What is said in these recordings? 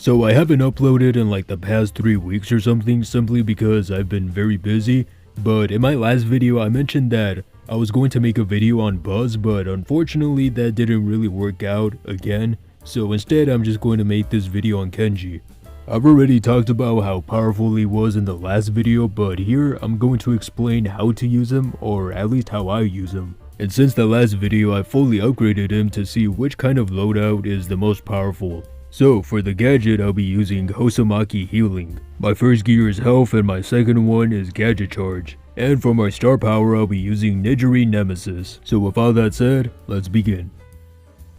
So I haven't uploaded in like the past 3 weeks or something simply because I've been very busy, but in my last video I mentioned that I was going to make a video on Buzz, but unfortunately that didn't really work out again, so instead I'm just going to make this video on Kenji. I've already talked about how powerful he was in the last video, but here I'm going to explain how to use him, or at least how I use him. And since the last video I fully upgraded him to see which kind of loadout is the most powerful. So for the gadget I'll be using Hosomaki Healing. My first gear is Health and my second one is Gadget Charge. And for my star power I'll be using Nijiri Nemesis. So with all that said, let's begin.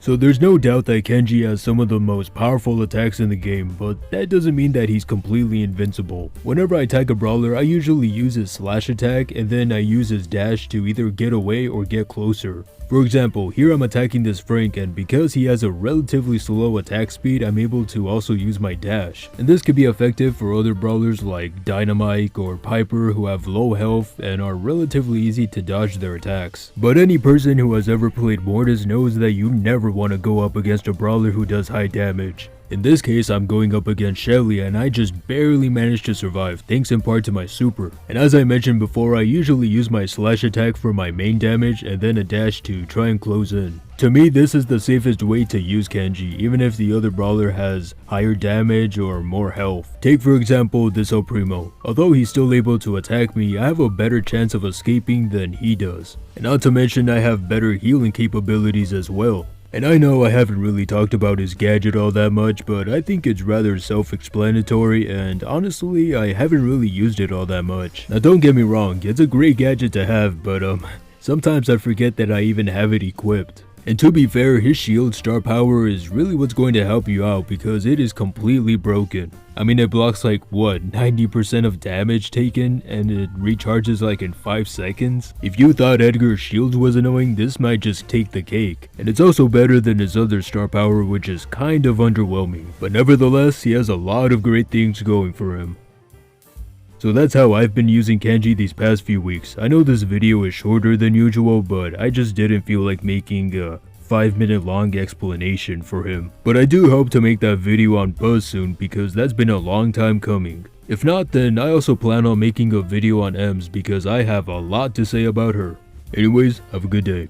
So there's no doubt that Kenji has some of the most powerful attacks in the game, but that doesn't mean that he's completely invincible. Whenever I attack a brawler, I usually use his slash attack and then I use his dash to either get away or get closer. For example, here I'm attacking this Frank, and because he has a relatively slow attack speed, I'm able to also use my dash. And this could be effective for other brawlers like Dynamite or Piper who have low health and are relatively easy to dodge their attacks. But any person who has ever played Mortis knows that you never want to go up against a brawler who does high damage. In this case, I'm going up against Shelly and I just barely managed to survive thanks in part to my super. And as I mentioned before, I usually use my slash attack for my main damage and then a dash to try and close in. To me, this is the safest way to use Kenji, even if the other brawler has higher damage or more health. Take for example this El Primo. Although he's still able to attack me, I have a better chance of escaping than he does. And not to mention I have better healing capabilities as well. And I know I haven't really talked about his gadget all that much, but I think it's rather self-explanatory and honestly I haven't really used it all that much. Now don't get me wrong, it's a great gadget to have, but sometimes I forget that I even have it equipped. And to be fair, his shield star power is really what's going to help you out because it is completely broken. I mean, it blocks like what, 90% of damage taken and it recharges like in 5 seconds? If you thought Edgar's shield was annoying, this might just take the cake. And it's also better than his other star power, which is kind of underwhelming. But nevertheless, he has a lot of great things going for him. So that's how I've been using Kenji these past few weeks. I know this video is shorter than usual, but I just didn't feel like making a 5-minute long explanation for him. But I do hope to make that video on Buzz soon because that's been a long time coming. If not, then I also plan on making a video on Ems because I have a lot to say about her. Anyways, have a good day.